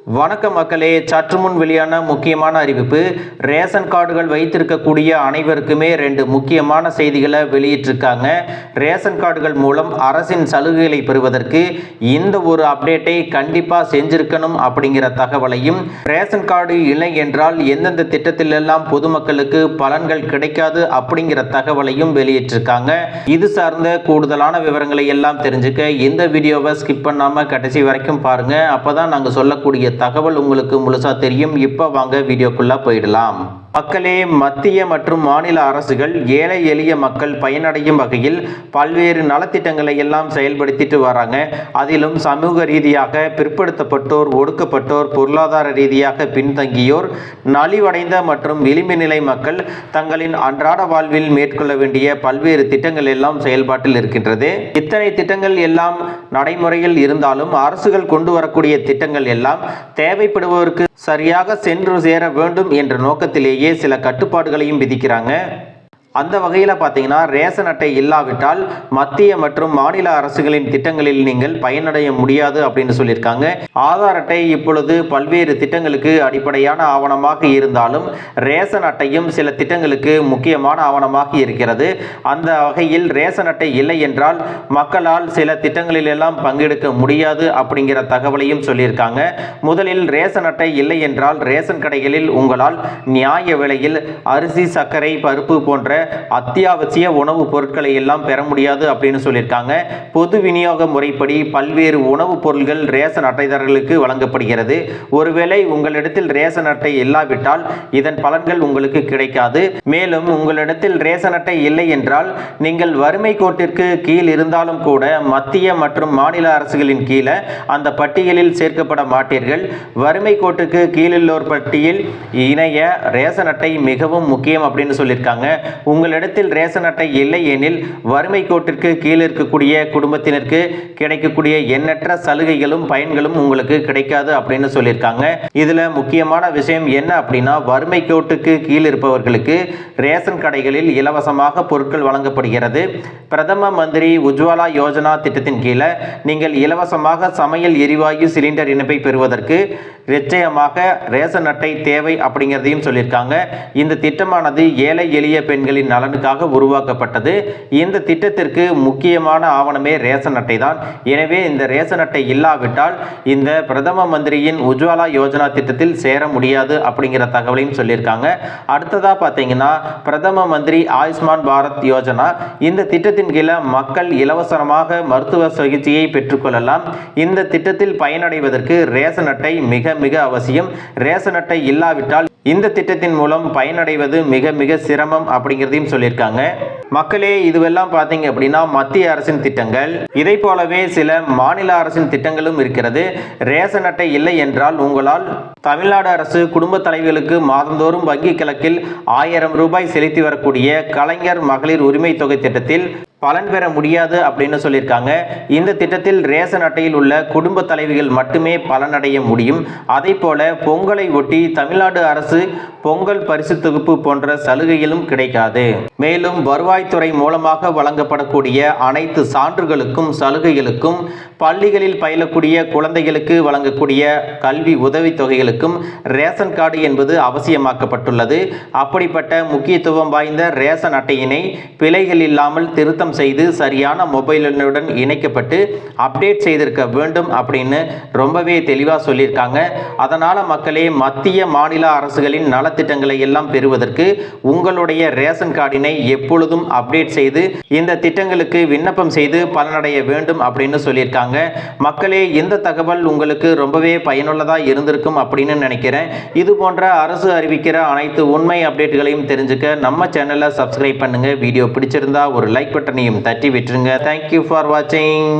வணக்கம் மக்களே, சற்று முன் வெளியான முக்கியமான அறிவிப்பு. ரேஷன் கார்டுகள் வைத்திருக்கக்கூடிய அனைவருக்குமே 2 முக்கியமான செய்திகளை வெளியிட்டிருக்காங்க. ரேஷன் கார்டுகள் மூலம் அரசின் சலுகைகளை பெறுவதற்கு இந்த ஒரு அப்டேட்டை கண்டிப்பாக செஞ்சிருக்கணும் அப்படிங்கிற தகவலையும், ரேஷன் கார்டு இல்லை என்றால் எந்தெந்த திட்டத்திலெல்லாம் பொதுமக்களுக்கு பலன்கள் கிடைக்காது அப்படிங்கிற தகவலையும் வெளியிட்டிருக்காங்க. இது சார்ந்த கூடுதலான விவரங்களை எல்லாம் தெரிஞ்சுக்க இந்த வீடியோவை ஸ்கிப் பண்ணாமல் கடைசி வரைக்கும் பாருங்க. அப்பதான் நாங்கள் சொல்லக்கூடிய தகவல் உங்களுக்கு முழுசா தெரியும். இப்போ வாங்க வீடியோக்குள்ள போயிடலாம். மக்களே, மத்திய மற்றும் மாநில அரசுகள் ஏழை எளிய மக்கள் பயனடையும் வகையில் பல்வேறு நலத்திட்டங்களை எல்லாம் செயல்படுத்திட்டு வராங்க. அதிலும் சமூக ரீதியாக பிற்படுத்தப்பட்டோர், ஒடுக்கப்பட்டோர், பொருளாதார ரீதியாக பின்தங்கியோர், நலிவடைந்த மற்றும் விளிம்பு நிலை மக்கள் தங்களின் அன்றாட வாழ்வில் மேற்கொள்ள வேண்டிய பல்வேறு திட்டங்கள் எல்லாம் செயல்பாட்டில் இருக்கின்றது. இத்தனை திட்டங்கள் எல்லாம் நடைமுறையில் இருந்தாலும் அரசுகள் கொண்டு வரக்கூடிய திட்டங்கள் எல்லாம் தேவைப்படுபவருக்கு சரியாக சென்று சேர வேண்டும் என்ற நோக்கத்திலேயே சில கட்டுப்பாடுகளையும் விதிக்கிறாங்க. அந்த வகையில் பார்த்தீங்கன்னா, ரேஷன் அட்டை இல்லாவிட்டால் மத்திய மற்றும் மாநில அரசுகளின் திட்டங்களில் நீங்கள் பயனடைய முடியாது அப்படின்னு சொல்லியிருக்காங்க. ஆதார் அட்டை இப்பொழுது பல்வேறு திட்டங்களுக்கு அடிப்படையான ஆவணமாக இருந்தாலும் ரேஷன் அட்டையும் சில திட்டங்களுக்கு முக்கியமான ஆவணமாக இருக்கிறது. அந்த வகையில் ரேஷன் அட்டை இல்லை என்றால் மக்களால் சில திட்டங்களில் எல்லாம் பங்கெடுக்க முடியாது அப்படிங்கிற தகவலையும் சொல்லியிருக்காங்க. முதலில் ரேஷன் அட்டை இல்லை என்றால் ரேஷன் கடைகளில் உங்களால் நியாய விலையில் அரிசி, சர்க்கரை, பருப்பு போன்ற அத்தியாவசிய உணவுப் பொருட்களை எல்லாம் பெற முடியாது அப்படின்னு சொல்லியிருக்காங்க. பொது விநியோக முறைப்படி பல்வேறு உணவுப் பொருட்கள் ரேஷன் அட்டைதாரர்களுக்கு வழங்கப்படுகிறது. ஒருவேளை உங்களிடத்தில் ரேஷன் அட்டை இல்லாவிட்டால் இதன் பலன்கள் உங்களுக்கு கிடைக்காது. மேலும் உங்களிடத்தில் ரேஷன் அட்டை இல்லை என்றால் நீங்கள் வறுமை கோட்டிற்கு கீழ் இருந்தாலும் கூட மத்திய மற்றும் மாநில அரசுகளின் கீழே அந்த பட்டியலில் சேர்க்கப்பட மாட்டீர்கள். வறுமை கோட்டுக்கு கீழுள்ளோர் பட்டியல் இணைய ரேஷன் அட்டை மிகவும் முக்கியம் அப்படின்னு சொல்லியிருக்காங்க. உங்களிடத்தில் ரேஷன் அட்டை இல்லை எனில் வறுமை கோட்டிற்கு கீழ் இருக்கக்கூடிய குடும்பத்தினருக்கு கிடைக்கக்கூடிய எண்ணற்ற சலுகைகளும் பயன்களும் உங்களுக்கு கிடைக்காது அப்படின்னு சொல்லியிருக்காங்க. இதுல முக்கியமான விஷயம் என்ன அப்படின்னா, வறுமை கோட்டுக்கு கீழ் இருப்பவர்களுக்கு ரேஷன் கடைகளில் இலவசமாக பொருட்கள் வழங்கப்படுகிறது. பிரதம மந்திரி உஜ்வாலா யோஜனா திட்டத்தின் கீழே நீங்கள் இலவசமாக சமையல் எரிவாயு சிலிண்டர் இணைப்பை பெறுவதற்கு நிச்சயமாக ரேஷன் அட்டை தேவை அப்படிங்கிறதையும் சொல்லியிருக்காங்க. இந்த திட்டமானது ஏழை எளிய பெண்களின் நலனுக்காக உருவாக்கப்பட்டது. இந்த திட்டத்திற்கு முக்கியமான ஆவணமே ரேஷன் அட்டை தான். எனவே இந்த ரேஷன் அட்டை இல்லாவிட்டால் இந்த பிரதம மந்திரியின் உஜ்வாலா யோஜனா திட்டத்தில் சேர முடியாது அப்படிங்கிற தகவலையும் சொல்லியிருக்காங்க. அடுத்ததா பார்த்தீங்கன்னா, பிரதம மந்திரி ஆயுஷ்மான் பாரத் யோஜனா. இந்த திட்டத்தின் கீழே மக்கள் இலவசமாக மருத்துவ சிகிச்சையை பெற்றுக்கொள்ளலாம். இந்த திட்டத்தில் பயனடைவதற்கு ரேஷன் அட்டை மிக மிக அவசியம். ரேஷன் அட்டை இல்லாவிட்டால் இந்த திட்டத்தின் மூலம் பயனடைவது மிக மிக சிரமம் அப்படிங்கிறதையும் சொல்லியிருக்காங்க. மக்களே, இதுவெல்லாம் பார்த்தீங்க அப்படின்னா மத்திய அரசின் திட்டங்கள். இதை போலவே சில மாநில அரசின் திட்டங்களும் இருக்கிறது. ரேஷன் அட்டை இல்லை என்றால் உங்களால் தமிழ்நாடு அரசு குடும்ப தலைவிகளுக்கு மாதந்தோறும் வங்கி கணக்கில் 1000 ரூபாய் செலுத்தி வரக்கூடிய கலைஞர் மகளிர் உரிமை தொகை திட்டத்தில் பலன் பெற முடியாது அப்படின்னு சொல்லியிருக்காங்க. இந்த திட்டத்தில் ரேஷன் அட்டையில் உள்ள குடும்ப தலைவிகள் மட்டுமே பலனடைய முடியும். அதே போல பொங்கலை ஒட்டி தமிழ்நாடு அரசு பொங்கல் பரிசு தொகுப்பு போன்ற சலுகைகளும் கிடைக்காது. மேலும் வருவாய்த்துறை மூலமாக வழங்கப்படக்கூடிய அனைத்து சான்றுகளுக்கும் சலுகைகளுக்கும், பள்ளிகளில் பயிலக்கூடிய குழந்தைகளுக்கு வழங்கக்கூடிய கல்வி உதவித்தொகைகளுக்கும் ரேஷன் கார்டு என்பது அவசியமாக்கப்பட்டுள்ளது. அப்படிப்பட்ட முக்கியத்துவம் வாய்ந்த ரேஷன் அட்டையினை பிழைகள் இல்லாமல் திருத்தம் செய்து சரியான மொபைல் எண்ணுடன் இணைக்கப்பட்டு அப்டேட் செய்திருக்க வேண்டும் அப்படின்னு ரொம்பவே தெளிவாக சொல்லியிருக்காங்க. அதனால மக்களே, மத்திய மாநில அரசுகளின் நலத்திட்டங்களை எல்லாம் பெறுவதற்கு உங்களுடைய ரேஷன் கார்டினை எப்பொழுதும் அப்டேட் செய்து இந்த திட்டங்களுக்கு விண்ணப்பம் செய்து பலனடைய வேண்டும் அப்படின்னு சொல்லியிருக்காங்க. மக்களே, இந்த தகவல் உங்களுக்கு ரொம்பவே பயனுள்ளதாக இருந்திருக்கும் அப்படின்னு நினைக்கிறேன். இது போன்ற அரசு அறிவிக்கிற அனைத்து உண்மை அப்டேட்டுகளையும் தெரிஞ்சுக்க நம்ம சேனலை சப்ஸ்கிரைப் பண்ணுங்க. வீடியோ பிடிச்சிருந்தா ஒரு லைக் பட்டனையும் தட்டி விட்டுருங்க. தேங்க்யூ ஃபார் வாட்சிங்.